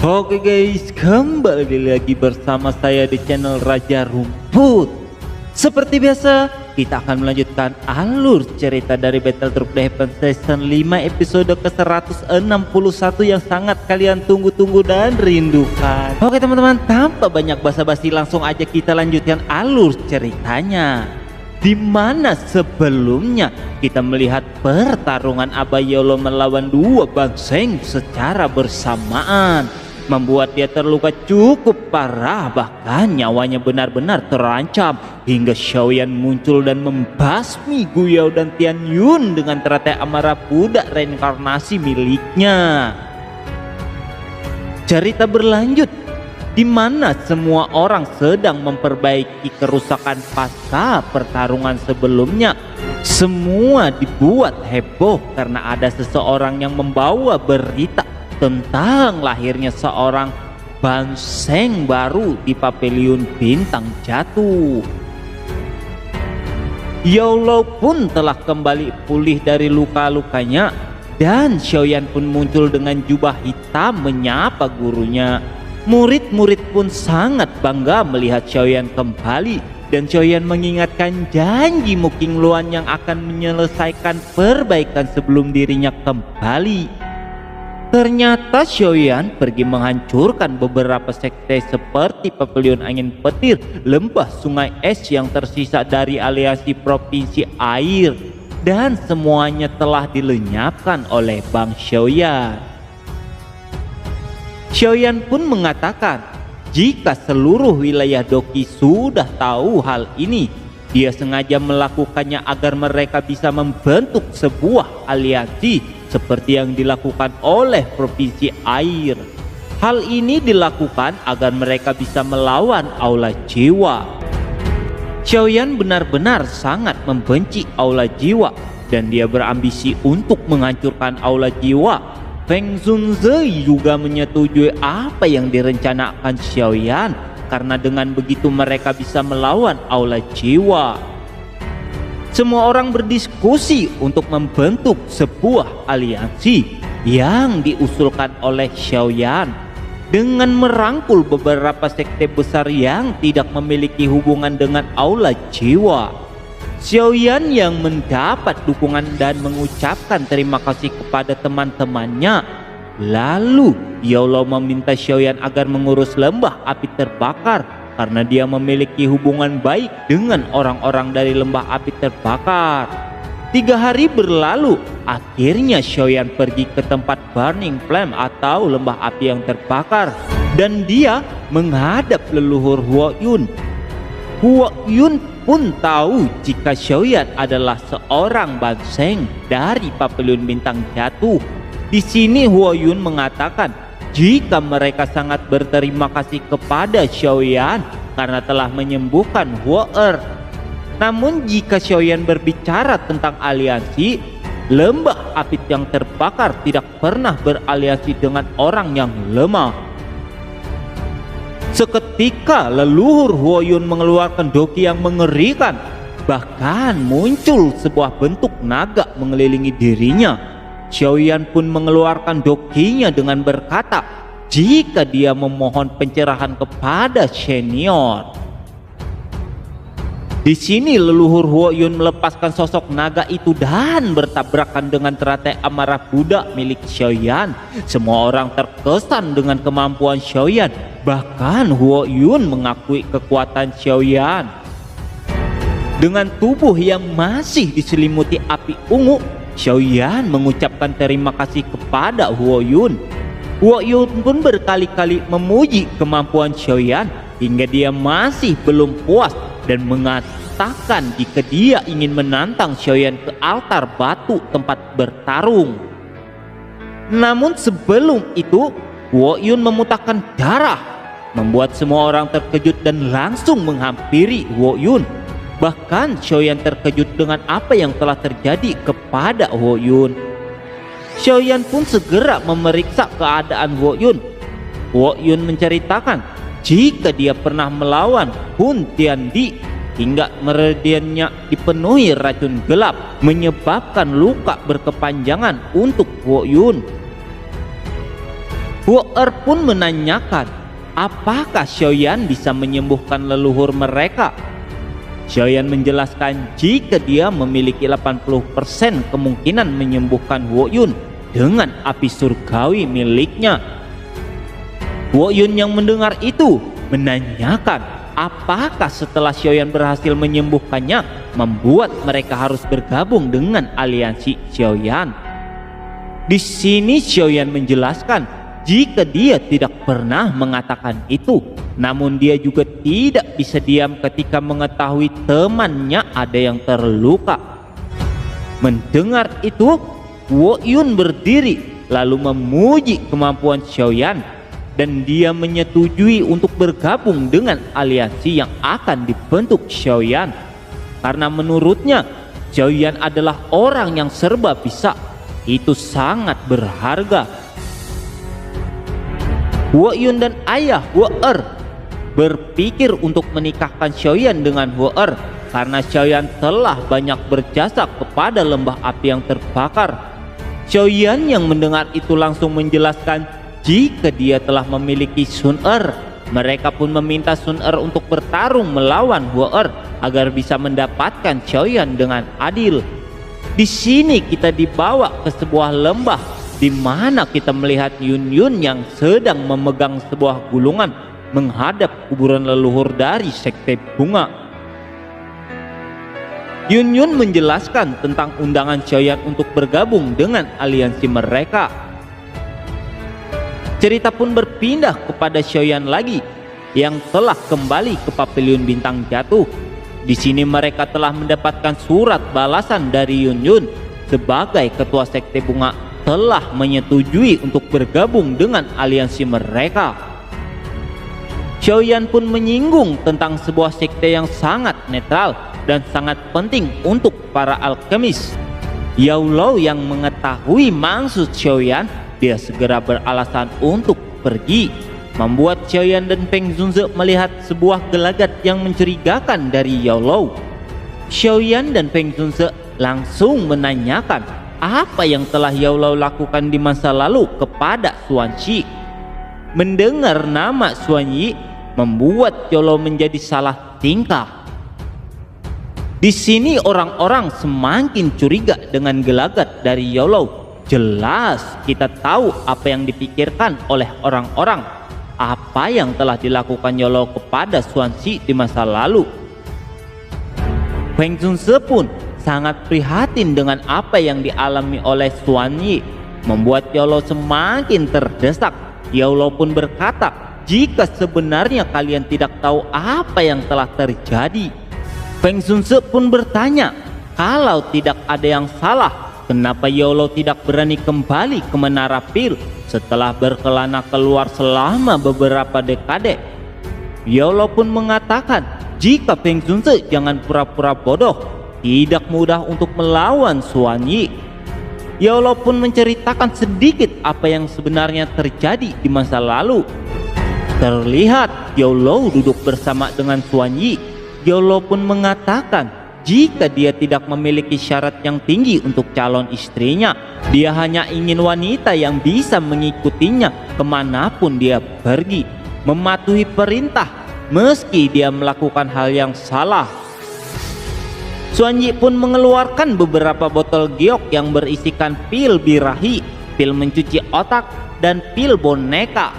Oke guys, kembali lagi bersama saya di channel Raja Rumput. Seperti biasa, kita akan melanjutkan alur cerita dari Battle Through the Heavens Season 5 episode ke-161 yang sangat kalian tunggu-tunggu dan rindukan. Oke teman-teman, tanpa banyak basa-basi langsung aja kita lanjutkan alur ceritanya. Di mana sebelumnya kita melihat pertarungan Abayolo melawan dua bangseng secara bersamaan, membuat dia terluka cukup parah, bahkan nyawanya benar-benar terancam hingga Xiaoyan muncul dan membasmi Guyao dan Tian Yun dengan teratai amarah budak reinkarnasi miliknya. Cerita berlanjut di mana semua orang sedang memperbaiki kerusakan pasca pertarungan sebelumnya. Semua dibuat heboh karena ada seseorang yang membawa berita tentang lahirnya seorang bangseng baru di pavilion bintang jatuh. Yolo pun telah kembali pulih dari luka-lukanya dan Xiaoyan pun muncul dengan jubah hitam menyapa gurunya. Murid-murid pun sangat bangga melihat Xiaoyan kembali, dan Xiaoyan mengingatkan janji Mu Qingluan yang akan menyelesaikan perbaikan sebelum dirinya kembali. Ternyata Xiaoyan pergi menghancurkan beberapa sekte seperti pavilion angin petir, lembah sungai es yang tersisa dari aliansi provinsi air, dan semuanya telah dilenyapkan oleh Bang Xiaoyan. Xiaoyan pun mengatakan jika seluruh wilayah Doqi sudah tahu hal ini, dia sengaja melakukannya agar mereka bisa membentuk sebuah aliansi seperti yang dilakukan oleh provinsi air. Hal ini dilakukan agar mereka bisa melawan Aula Jiwa. Xiaoyan benar-benar sangat membenci Aula Jiwa dan dia berambisi untuk menghancurkan Aula Jiwa. Feng Zunzui juga menyetujui apa yang direncanakan Xiaoyan karena dengan begitu mereka bisa melawan Aula Jiwa. Semua orang berdiskusi untuk membentuk sebuah aliansi yang diusulkan oleh Xiaoyan dengan merangkul beberapa sekte besar yang tidak memiliki hubungan dengan Aula Jiwa. Xiaoyan yang mendapat dukungan dan mengucapkan terima kasih kepada teman-temannya. Lalu Yolo meminta Xiaoyan agar mengurus lembah api terbakar karena dia memiliki hubungan baik dengan orang-orang dari lembah api terbakar. 3 hari berlalu, akhirnya Xiaoyan pergi ke tempat Burning Flame atau lembah api yang terbakar, dan dia menghadap leluhur Huo Yun. Huo Yun pun tahu jika Xiaoyan adalah seorang bangseng dari pavilion bintang jatuh. Di sini Huo Yun mengatakan jika mereka sangat berterima kasih kepada Xiaoyan karena telah menyembuhkan Huo Er. Namun jika Xiaoyan berbicara tentang aliansi, lembah api yang terbakar tidak pernah beraliansi dengan orang yang lemah. Seketika leluhur Huo Yun mengeluarkan doki yang mengerikan. Bahkan muncul sebuah bentuk naga mengelilingi dirinya. Xiaoyan pun mengeluarkan dokinya dengan berkata jika dia memohon pencerahan kepada senior. Di sini leluhur Huo Yun melepaskan sosok naga itu dan bertabrakan dengan teratai amarah budak milik Xiaoyan. Semua orang terkesan dengan kemampuan Xiaoyan. Bahkan Huo Yun mengakui kekuatan Xiaoyan. Dengan tubuh yang masih diselimuti api ungu, Xiaoyan mengucapkan terima kasih kepada Huo Yun. Huo Yun pun berkali-kali memuji kemampuan Xiaoyan hingga dia masih belum puas dan mengatakan jika dia ingin menantang Xiaoyan ke altar batu tempat bertarung. Namun sebelum itu, Huo Yun memuntahkan darah, membuat semua orang terkejut dan langsung menghampiri Huo Yun. Bahkan Xiaoyan terkejut dengan apa yang telah terjadi kepada Huo Yun. Xiaoyan pun segera memeriksa keadaan Huo Yun. Huo Yun menceritakan jika dia pernah melawan Hun Tiandi hingga meridiannya dipenuhi racun gelap, menyebabkan luka berkepanjangan untuk Huo Yun. Huo-er pun menanyakan, apakah Xiaoyan bisa menyembuhkan leluhur mereka? Xiaoyan menjelaskan jika dia memiliki 80% kemungkinan menyembuhkan Huo Yun dengan api surgawi miliknya. Huo Yun yang mendengar itu menanyakan, apakah setelah Xiaoyan berhasil menyembuhkannya membuat mereka harus bergabung dengan aliansi Xiaoyan. Di sini Xiaoyan menjelaskan jika dia tidak pernah mengatakan itu, namun dia juga tidak bisa diam ketika mengetahui temannya ada yang terluka. Mendengar itu, Huo Yun berdiri lalu memuji kemampuan Xiaoyan dan dia menyetujui untuk bergabung dengan aliansi yang akan dibentuk Xiaoyan. Karena menurutnya Xiaoyan adalah orang yang serba bisa. Itu sangat berharga. Huo Yun dan ayah Huo-er berpikir untuk menikahkan Xiaoyan dengan Huo-er karena Xiaoyan telah banyak berjasa kepada lembah api yang terbakar. Xiaoyan yang mendengar itu langsung menjelaskan jika dia telah memiliki Sun-er. Mereka pun meminta Sun-er untuk bertarung melawan Huo-er agar bisa mendapatkan Xiaoyan dengan adil. Di sini kita dibawa ke sebuah lembah di mana kita melihat Yun Yun yang sedang memegang sebuah gulungan menghadap kuburan leluhur dari sekte bunga. Yun Yun menjelaskan tentang undangan Xiaoyan untuk bergabung dengan aliansi mereka. Cerita pun berpindah kepada Xiaoyan lagi yang telah kembali ke Pavilion Bintang Jatuh. Di sini mereka telah mendapatkan surat balasan dari Yun Yun sebagai ketua sekte bunga telah menyetujui untuk bergabung dengan aliansi mereka. Xiaoyan pun menyinggung tentang sebuah sekte yang sangat netral dan sangat penting untuk para alkemis. Yao Lao yang mengetahui maksud Xiaoyan, dia segera beralasan untuk pergi, membuat Xiaoyan dan Peng Zunze melihat sebuah gelagat yang mencurigakan dari Yao Lao. Xiaoyan dan Peng Zunze langsung menanyakan apa yang telah Yao Lao lakukan di masa lalu kepada Xuan Xi. Mendengar nama Xuan Yi membuat Yao Lao menjadi salah tingkah. Di sini orang-orang semakin curiga dengan gelagat dari Yao Lao. Jelas kita tahu apa yang dipikirkan oleh orang-orang. Apa yang telah dilakukan Yao Lao kepada Xuan Xi di masa lalu. Peng Zunze pun sangat prihatin dengan apa yang dialami oleh Xuan Yi, membuat Yao Lao semakin terdesak. Yao Lao pun berkata, jika sebenarnya kalian tidak tahu apa yang telah terjadi. Peng Zunze pun bertanya, kalau tidak ada yang salah, kenapa Yao Lao tidak berani kembali ke Menara Pil setelah berkelana keluar selama beberapa dekade? Yao Lao pun mengatakan, jika Peng Zunze jangan pura-pura bodoh, tidak mudah untuk melawan Xuan Yi. Yao Lao pun menceritakan sedikit apa yang sebenarnya terjadi di masa lalu. Terlihat Yao Lao duduk bersama dengan Xuan Yi. Yao Lao pun mengatakan jika dia tidak memiliki syarat yang tinggi untuk calon istrinya, dia hanya ingin wanita yang bisa mengikutinya kemanapun dia pergi, mematuhi perintah meski dia melakukan hal yang salah. Xuan Yi pun mengeluarkan beberapa botol giok yang berisikan pil birahi, pil mencuci otak, dan pil boneka.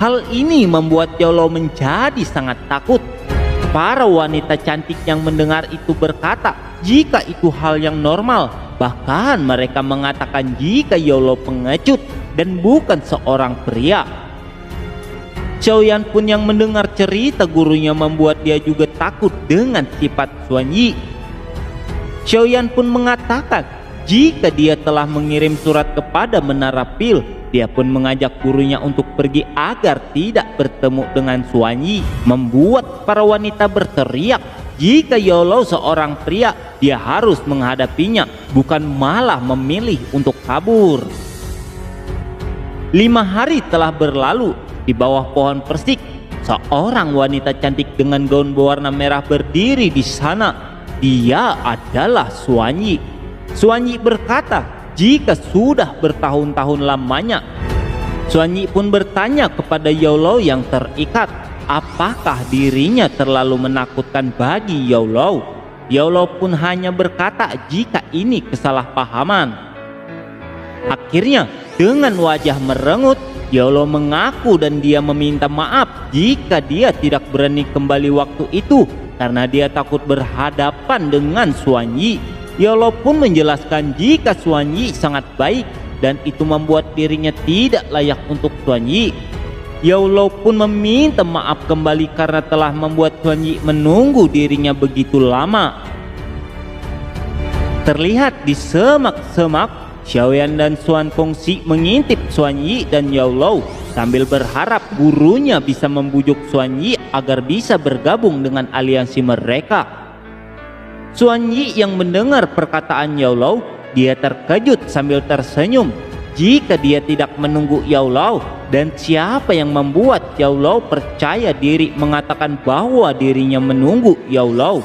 Hal ini membuat Yao Lao menjadi sangat takut. Para wanita cantik yang mendengar itu berkata jika itu hal yang normal. Bahkan mereka mengatakan jika Yao Lao pengecut dan bukan seorang pria. Xiaoyan pun yang mendengar cerita gurunya membuat dia juga takut dengan sifat Xuan Yi. Xiaoyan pun mengatakan jika dia telah mengirim surat kepada Menara Pil, dia pun mengajak gurunya untuk pergi agar tidak bertemu dengan Xuan Yi, membuat para wanita berteriak jika Yao Lao seorang pria, dia harus menghadapinya, bukan malah memilih untuk kabur. 5 hari telah berlalu. Di bawah pohon persik, seorang wanita cantik dengan gaun berwarna merah berdiri di sana. Dia adalah Xuan Yi. Xuan Yi berkata jika sudah bertahun-tahun lamanya Suan Yi pun bertanya kepada Yaulau yang terikat, apakah dirinya terlalu menakutkan bagi Yaulau. Yaulau pun hanya berkata jika ini kesalahpahaman. Akhirnya dengan wajah merengut, Yaulau mengaku dan dia meminta maaf jika dia tidak berani kembali waktu itu karena dia takut berhadapan dengan Suan Yi. Yaulau pun menjelaskan jika Suan Yi sangat baik dan itu membuat dirinya tidak layak untuk Suan Yi. Yaulau pun meminta maaf kembali karena telah membuat Suan Yi menunggu dirinya begitu lama. Terlihat di semak-semak, Xiaoyan dan Suan Kongxi mengintip Suan Yi dan Yaulau sambil berharap gurunya bisa membujuk Suan Yi agar bisa bergabung dengan aliansi mereka. Suan Yi yang mendengar perkataan Yaulau, dia terkejut sambil tersenyum. Jika dia tidak menunggu Yaulau, dan siapa yang membuat Yaulau percaya diri mengatakan bahwa dirinya menunggu Yaulau?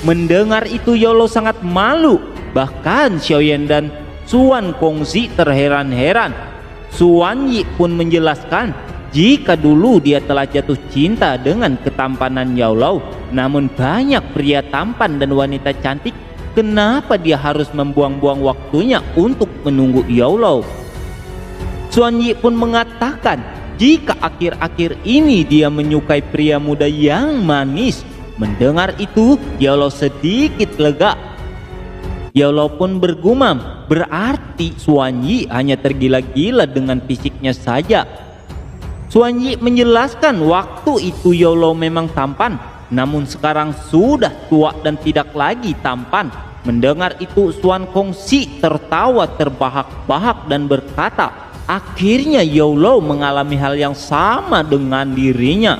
Mendengar itu Yaulau sangat malu. Bahkan Xiaoyan dan Suan Kongxi terheran-heran. Suan Yi pun menjelaskan jika dulu dia telah jatuh cinta dengan ketampanan Yaulau, namun banyak pria tampan dan wanita cantik. Kenapa dia harus membuang-buang waktunya untuk menunggu Yaulau? Suan Yi pun mengatakan jika akhir-akhir ini dia menyukai pria muda yang manis. Mendengar itu, Yaulau sedikit lega. Yaulau pun bergumam, berarti Suan Yi hanya tergila-gila dengan fisiknya saja. Suan Yi menjelaskan waktu itu Yaulau memang tampan, namun sekarang sudah tua dan tidak lagi tampan. Mendengar itu Suan Kongxi tertawa terbahak-bahak dan berkata, akhirnya Yaulau mengalami hal yang sama dengan dirinya.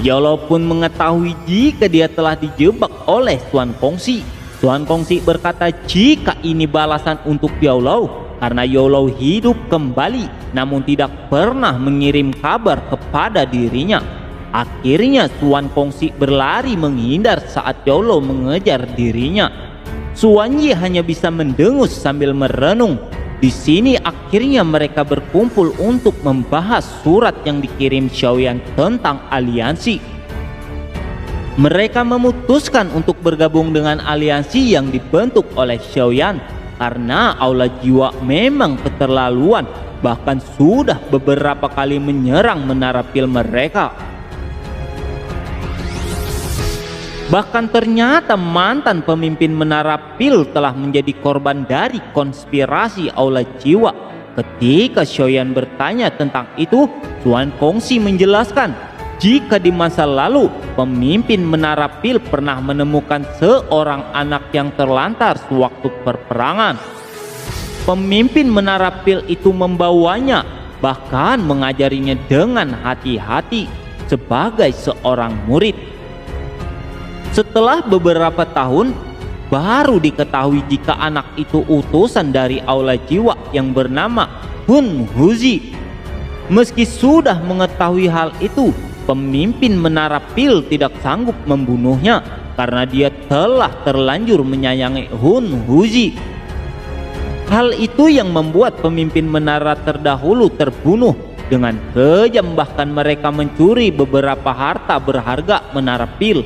Yaulau pun mengetahui jika dia telah dijebak oleh Suan Kongxi. Suan Kongxi berkata jika ini balasan untuk Yaulau karena Yaulau hidup kembali namun tidak pernah mengirim kabar kepada dirinya. Akhirnya Suan Kongxi berlari menghindar saat Yaulau mengejar dirinya. Suan Yi hanya bisa mendengus sambil merenung. Di sini akhirnya mereka berkumpul untuk membahas surat yang dikirim Xiaoyan tentang aliansi. Mereka memutuskan untuk bergabung dengan aliansi yang dibentuk oleh Xiaoyan karena Aula Jiwa memang keterlaluan, bahkan sudah beberapa kali menyerang menara pil mereka. Bahkan ternyata mantan pemimpin menara pil telah menjadi korban dari konspirasi Aula Jiwa. Ketika Xiaoyan bertanya tentang itu, Suan Kongxi menjelaskan jika di masa lalu pemimpin menara pil pernah menemukan seorang anak yang terlantar sewaktu perperangan. Pemimpin menara pil itu membawanya, bahkan mengajarinya dengan hati-hati sebagai seorang murid. Setelah beberapa tahun, baru diketahui jika anak itu utusan dari Aula Jiwa yang bernama Hun Huzi. Meski sudah mengetahui hal itu, pemimpin menara pil tidak sanggup membunuhnya karena dia telah terlanjur menyayangi Hun Huzi. Hal itu yang membuat pemimpin menara terdahulu terbunuh dengan kejam, bahkan mereka mencuri beberapa harta berharga menara pil.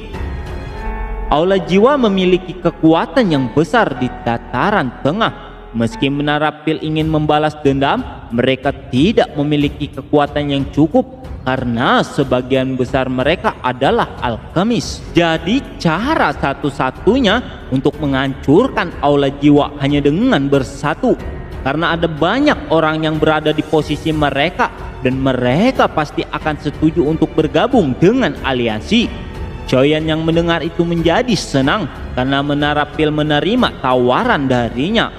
Aula Jiwa memiliki kekuatan yang besar di dataran tengah. Meski menara pil ingin membalas dendam, mereka tidak memiliki kekuatan yang cukup karena sebagian besar mereka adalah alkemis. Jadi cara satu-satunya untuk menghancurkan Aula Jiwa hanya dengan bersatu. Karena ada banyak orang yang berada di posisi mereka dan mereka pasti akan setuju untuk bergabung dengan aliansi. Xiaoyan yang mendengar itu menjadi senang karena menara pil menerima tawaran darinya.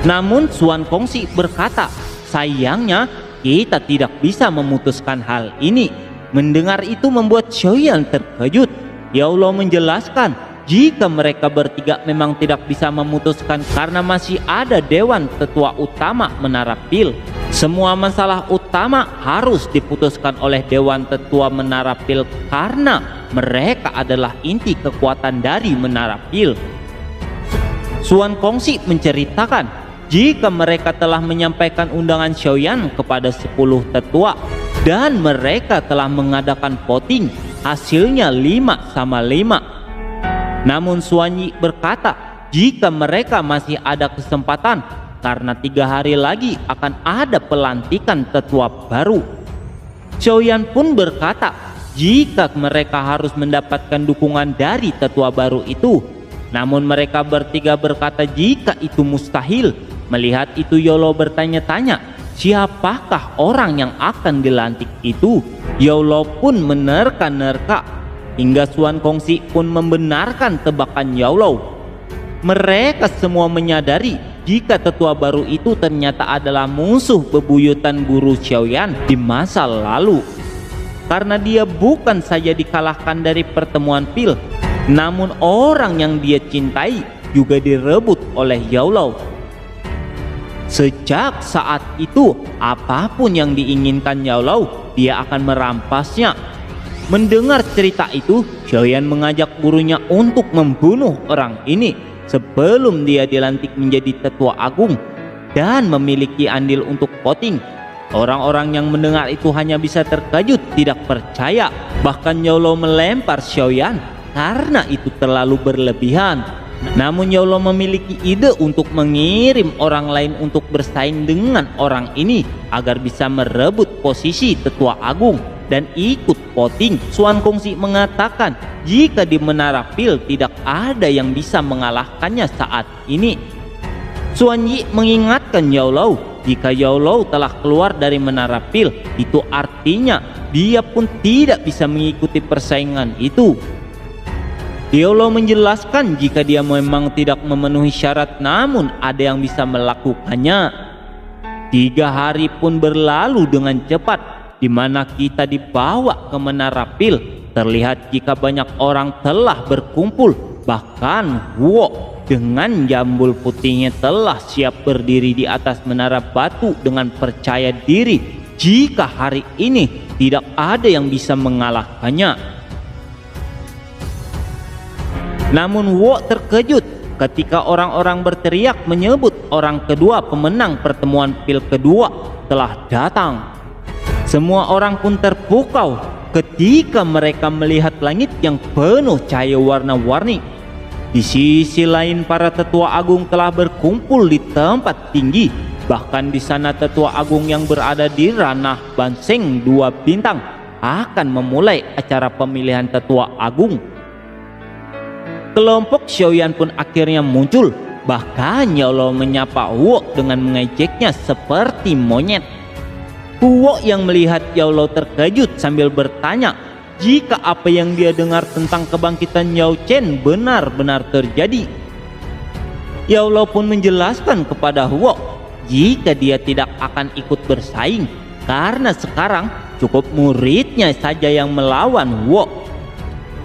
Namun Suan Kongxi berkata, sayangnya kita tidak bisa memutuskan hal ini. Mendengar itu membuat Xiaoyan terkejut. Yaulau menjelaskan jika mereka bertiga memang tidak bisa memutuskan karena masih ada Dewan Tetua Utama Menara Pil. Semua masalah utama harus diputuskan oleh Dewan Tetua Menara Pil karena mereka adalah inti kekuatan dari Menara Pil. Suan Kongxi menceritakan jika mereka telah menyampaikan undangan Xiaoyan kepada 10 tetua dan mereka telah mengadakan voting, hasilnya 5-5. Namun Xuanyi berkata, jika mereka masih ada kesempatan karena 3 hari lagi akan ada pelantikan tetua baru. Xiaoyan pun berkata, jika mereka harus mendapatkan dukungan dari tetua baru itu. Namun mereka bertiga berkata jika itu mustahil. Melihat itu Yolo bertanya-tanya, siapakah orang yang akan dilantik itu? Yolo pun menerka-nerka, hingga Xuan Kongxi pun membenarkan tebakan Yolo. Mereka semua menyadari jika tetua baru itu ternyata adalah musuh bebuyutan guru Xiaoyan di masa lalu. Karena dia bukan saja dikalahkan dari pertemuan pil, namun orang yang dia cintai juga direbut oleh Yolo. Sejak saat itu, apapun yang diinginkan Yolo, dia akan merampasnya. Mendengar cerita itu, Xiaoyan mengajak gurunya untuk membunuh orang ini sebelum dia dilantik menjadi tetua agung dan memiliki andil untuk voting. Orang-orang yang mendengar itu hanya bisa terkejut, tidak percaya. Bahkan Yolo melempar Xiaoyan karena itu terlalu berlebihan. Namun Yolo memiliki ide untuk mengirim orang lain untuk bersaing dengan orang ini agar bisa merebut posisi tetua agung dan ikut voting. Xuan Kongxi mengatakan jika di Menara Pil tidak ada yang bisa mengalahkannya saat ini. Xuanyi mengingatkan Yolo, jika Yolo telah keluar dari Menara Pil, itu artinya dia pun tidak bisa mengikuti persaingan itu. Yolo menjelaskan jika dia memang tidak memenuhi syarat, namun ada yang bisa melakukannya. 3 hari pun berlalu dengan cepat, di mana kita dibawa ke Menara Pil. Terlihat jika banyak orang telah berkumpul, bahkan Huo dengan jambul putihnya telah siap berdiri di atas menara batu dengan percaya diri jika hari ini tidak ada yang bisa mengalahkannya. Namun Wo terkejut ketika orang-orang berteriak menyebut orang kedua pemenang pertemuan pil kedua telah datang. Semua orang pun terpukau ketika mereka melihat langit yang penuh cahaya warna-warni. Di sisi lain, para tetua agung telah berkumpul di tempat tinggi. Bahkan di sana tetua agung yang berada di ranah Banseng 2 bintang akan memulai acara pemilihan tetua agung. Kelompok Xiaoyan pun akhirnya muncul. Bahkan Yolo menyapa Huo dengan mengejeknya seperti monyet. Huo yang melihat Yolo terkejut sambil bertanya jika apa yang dia dengar tentang kebangkitan Yao Chen benar-benar terjadi. Yolo pun menjelaskan kepada Huo jika dia tidak akan ikut bersaing karena sekarang cukup muridnya saja yang melawan Huo.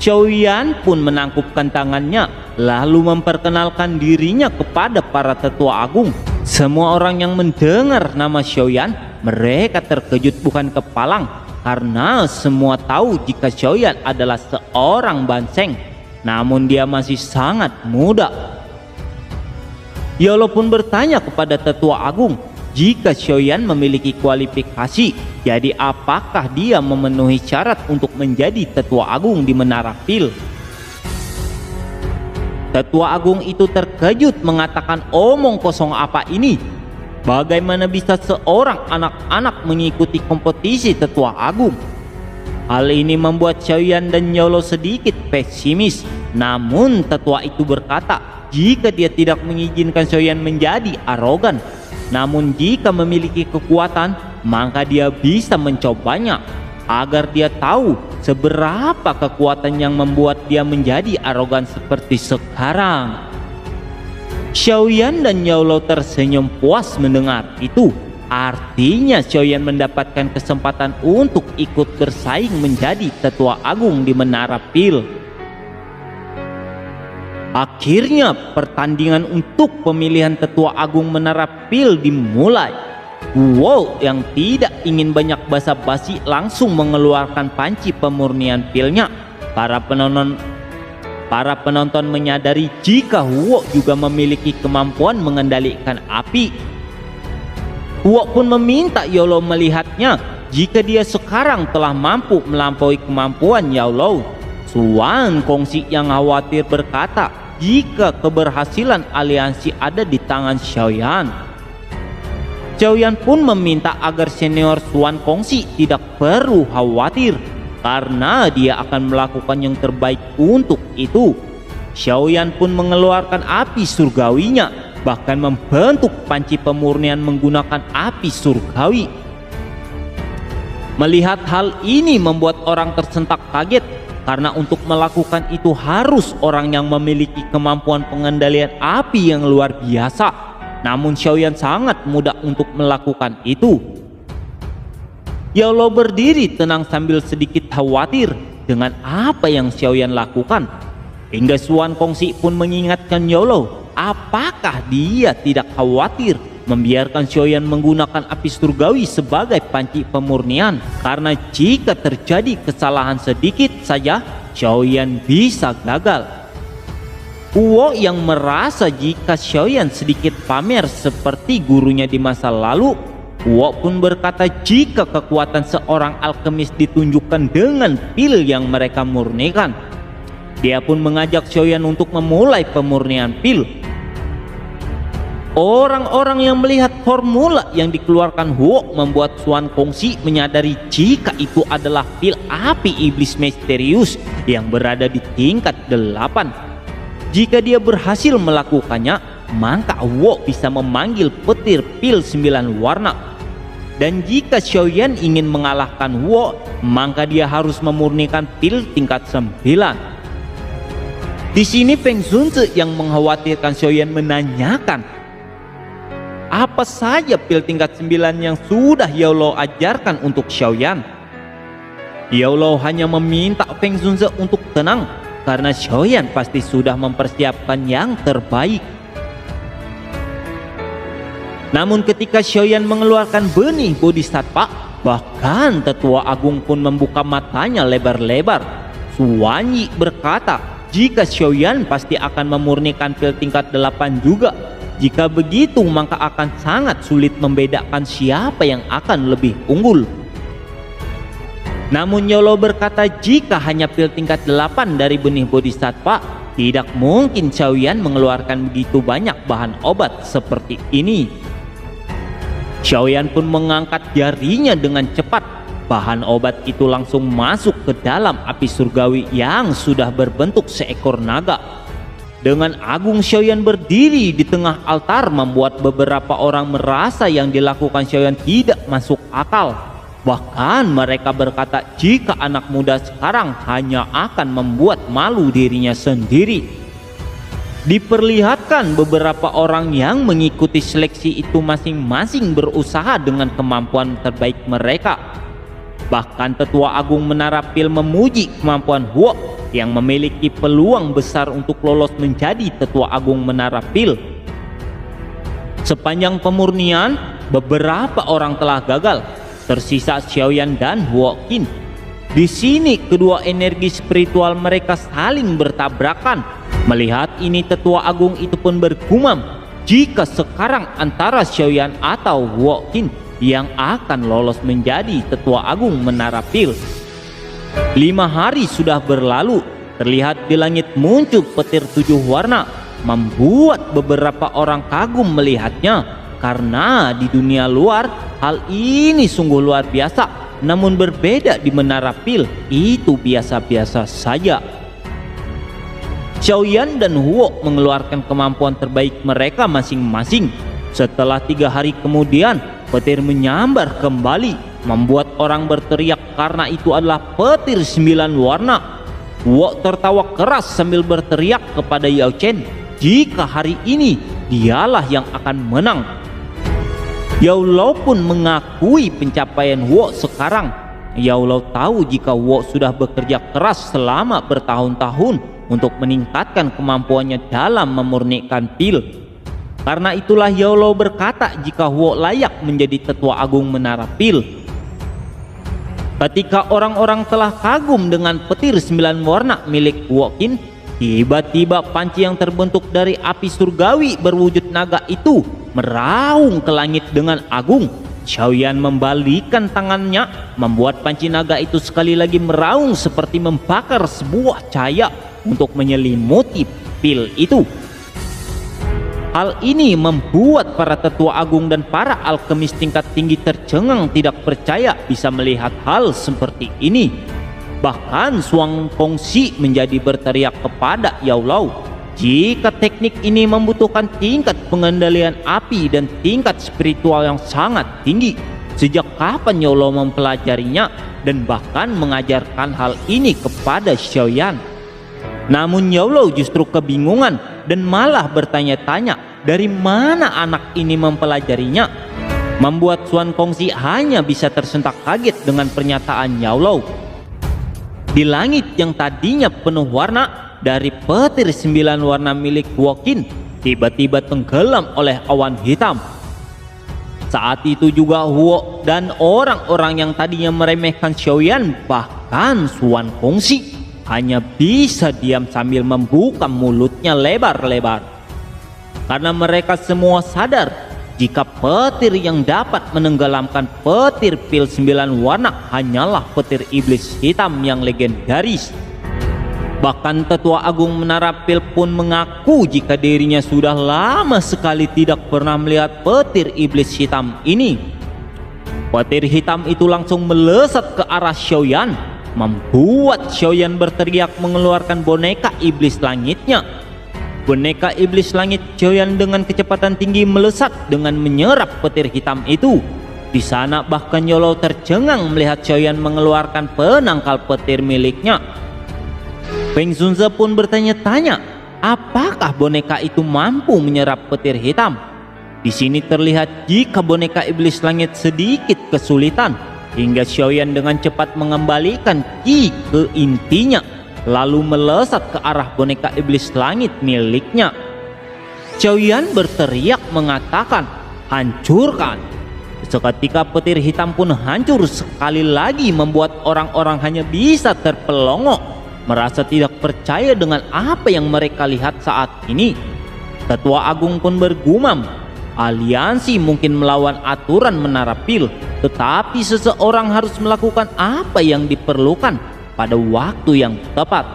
Xiaoyan pun menangkupkan tangannya lalu memperkenalkan dirinya kepada para tetua agung. Semua orang yang mendengar nama Xiaoyan, mereka terkejut bukan kepalang karena semua tahu jika Xiaoyan adalah seorang Banseng, namun dia masih sangat muda. Yolo pun bertanya kepada tetua agung jika Xiaoyan memiliki kualifikasi, jadi apakah dia memenuhi syarat untuk menjadi tetua agung di Menara Pil. Tetua agung itu terkejut mengatakan, omong kosong apa ini? Bagaimana bisa seorang anak-anak mengikuti kompetisi tetua agung? Hal ini membuat Xiaoyan dan Yolo sedikit pesimis. Namun tetua itu berkata jika dia tidak mengizinkan Xiaoyan menjadi arogan, namun jika memiliki kekuatan maka dia bisa mencobanya agar dia tahu seberapa kekuatan yang membuat dia menjadi arogan seperti sekarang. Xiaoyan dan Yolo tersenyum puas mendengar itu. Artinya Xiaoyan mendapatkan kesempatan untuk ikut bersaing menjadi tetua agung di Menara Pil. Akhirnya pertandingan untuk pemilihan tetua agung Menara Pil dimulai. Wow yang tidak ingin banyak basa-basi langsung mengeluarkan panci pemurnian pilnya. Para penonton menyadari jika Huo juga memiliki kemampuan mengendalikan api. Huo pun meminta Yaolo melihatnya jika dia sekarang telah mampu melampaui kemampuan Yaolo. Suan Kongsi yang khawatir berkata jika keberhasilan aliansi ada di tangan Xiaoyan. Xiaoyan pun meminta agar senior Suan Kongsi tidak perlu khawatir karena dia akan melakukan yang terbaik untuk itu. Xiaoyan pun mengeluarkan api surgawinya, bahkan membentuk panci pemurnian menggunakan api surgawi. Melihat hal ini membuat orang tersentak kaget karena untuk melakukan itu harus orang yang memiliki kemampuan pengendalian api yang luar biasa. Namun Xiaoyan sangat mudah untuk melakukan itu. Yaolo berdiri tenang sambil sedikit khawatir dengan apa yang Xiaoyan lakukan. Hingga Suan Kongsi pun mengingatkan Yaolo, apakah dia tidak khawatir membiarkan Xiaoyan menggunakan api surgawi sebagai panci pemurnian, karena jika terjadi kesalahan sedikit saja Xiaoyan bisa gagal. Huo yang merasa jika Xiaoyan sedikit pamer seperti gurunya di masa lalu, Huo pun berkata jika kekuatan seorang alkemis ditunjukkan dengan pil yang mereka murnikan. Dia pun mengajak Xiaoyan untuk memulai pemurnian pil. Orang-orang yang melihat formula yang dikeluarkan Huo membuat Suan Kongsi menyadari jika itu adalah pil api iblis misterius yang berada di tingkat 8. Jika dia berhasil melakukannya, maka Huo bisa memanggil petir pil 9 warna. Dan jika Xiaoyan ingin mengalahkan Huo, maka dia harus memurnikan pil tingkat 9. Di sini Feng Zunzi yang mengkhawatirkan Xiaoyan menanyakan, apa saja pil tingkat 9 yang sudah Yaolo ajarkan untuk Xiaoyan? Yaolo hanya meminta Feng Zunzi untuk tenang, karena Xiaoyan pasti sudah mempersiapkan yang terbaik. Namun ketika Xiaoyan mengeluarkan benih bodhisattva, bahkan tetua agung pun membuka matanya lebar-lebar. Suan Yi berkata jika Xiaoyan pasti akan memurnikan pil tingkat 8 juga. Jika begitu maka akan sangat sulit membedakan siapa yang akan lebih unggul. Namun Yaolo berkata jika hanya pil tingkat 8 dari benih bodhisattva, tidak mungkin Xiaoyan mengeluarkan begitu banyak bahan obat seperti ini. Xiaoyan pun mengangkat jarinya dengan cepat. Bahan obat itu langsung masuk ke dalam api surgawi yang sudah berbentuk seekor naga. Dengan agung Xiaoyan berdiri di tengah altar membuat beberapa orang merasa yang dilakukan Xiaoyan tidak masuk akal. Bahkan mereka berkata jika anak muda sekarang hanya akan membuat malu dirinya sendiri. Diperlihatkan beberapa orang yang mengikuti seleksi itu masing-masing berusaha dengan kemampuan terbaik mereka. Bahkan tetua agung Menara Pil memuji kemampuan Huo yang memiliki peluang besar untuk lolos menjadi tetua agung Menara Pil. Sepanjang pemurnian, beberapa orang telah gagal. Tersisa Xiaoyan dan Huo Qin. Di sini kedua energi spiritual mereka saling bertabrakan. Melihat ini tetua agung itu pun bergumam jika sekarang antara Xiaoyan atau Huo Qin yang akan lolos menjadi tetua agung Menara Pil. 5 hari sudah berlalu, terlihat di langit muncul petir 7 warna, membuat beberapa orang kagum melihatnya. Karena di dunia luar hal ini sungguh luar biasa, namun berbeda di Menara Pil itu biasa-biasa saja. Xiaoyan dan Huo mengeluarkan kemampuan terbaik mereka masing-masing. Setelah 3 hari kemudian, petir menyambar kembali, membuat orang berteriak karena itu adalah petir 9 warna. Huo tertawa keras sambil berteriak kepada Yao Chen jika hari ini dialah yang akan menang. Yaolo pun mengakui pencapaian Huo sekarang. Yaolo tahu jika Huo sudah bekerja keras selama bertahun-tahun untuk meningkatkan kemampuannya dalam memurnikan pil. Karena itulah Yaolo berkata jika Huo layak menjadi tetua agung Menara Pil. Ketika orang-orang telah kagum dengan petir 9 warna milik Huo Qin, Tiba-tiba panci yang terbentuk dari api surgawi berwujud naga itu meraung ke langit dengan agung. Xiaoyan membalikkan tangannya, membuat panci naga itu sekali lagi meraung seperti membakar sebuah cahaya untuk menyelimuti pil itu. Hal ini membuat para tetua agung dan para alkemis tingkat tinggi tercengang tidak percaya bisa melihat hal seperti ini. Bahkan Suang Kongxi menjadi berteriak kepada Yao Lao, jika teknik ini membutuhkan tingkat pengendalian api dan tingkat spiritual yang sangat tinggi, sejak kapan Yao Lao mempelajarinya dan bahkan mengajarkan hal ini kepada Xiaoyan? Namun Yao Lao justru kebingungan dan malah bertanya-tanya dari mana anak ini mempelajarinya, membuat Suan Kongxi hanya bisa tersentak kaget dengan pernyataan Yao Lao. Di langit yang tadinya penuh warna dari petir 9 warna milik Wokin tiba-tiba tenggelam oleh awan hitam. Saat itu juga Huo dan orang-orang yang tadinya meremehkan Xiaoyan, bahkan Suan Kongxi, hanya bisa diam sambil membuka mulutnya lebar-lebar. Karena mereka semua sadar jika petir yang dapat menenggelamkan petir pil 9 warna hanyalah petir iblis hitam yang legendaris. Bahkan tetua agung menara pil pun mengaku jika dirinya sudah lama sekali tidak pernah melihat petir iblis hitam ini. Petir hitam itu langsung melesat ke arah Xiaoyan, membuat Xiaoyan berteriak mengeluarkan boneka iblis langitnya. Boneka iblis langit Xiaoyan dengan kecepatan tinggi melesat dengan menyerap petir hitam itu. Di sana bahkan Yao Lao tercengang melihat Xiaoyan mengeluarkan penangkal petir miliknya. Feng Zunze pun bertanya-tanya, apakah boneka itu mampu menyerap petir hitam? Di sini terlihat jika boneka iblis langit sedikit kesulitan, hingga Xiaoyan dengan cepat mengembalikan ki ke intinya, lalu melesat ke arah boneka iblis langit miliknya. Xiaoyan berteriak mengatakan, hancurkan. Seketika petir hitam pun hancur sekali lagi, membuat orang-orang hanya bisa terpelongok, merasa tidak percaya dengan apa yang mereka lihat saat ini. Tetua agung pun bergumam, aliansi mungkin melawan aturan menara pil, tetapi seseorang harus melakukan apa yang diperlukan pada waktu yang tepat.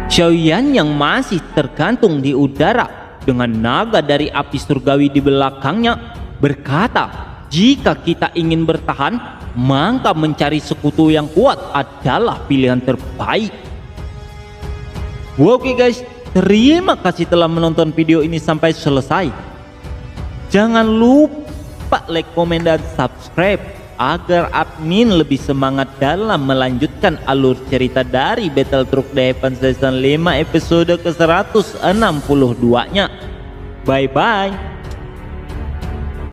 Xiaoyan yang masih tergantung di udara dengan naga dari api surgawi di belakangnya berkata, jika kita ingin bertahan, maka mencari sekutu yang kuat adalah pilihan terbaik. Oke guys, terima kasih telah menonton video ini sampai selesai. Jangan lupa like, komen, dan subscribe agar admin lebih semangat dalam melanjutkan alur cerita dari Battle Truck The Heaven Season 5 episode ke 162 nya. Bye bye.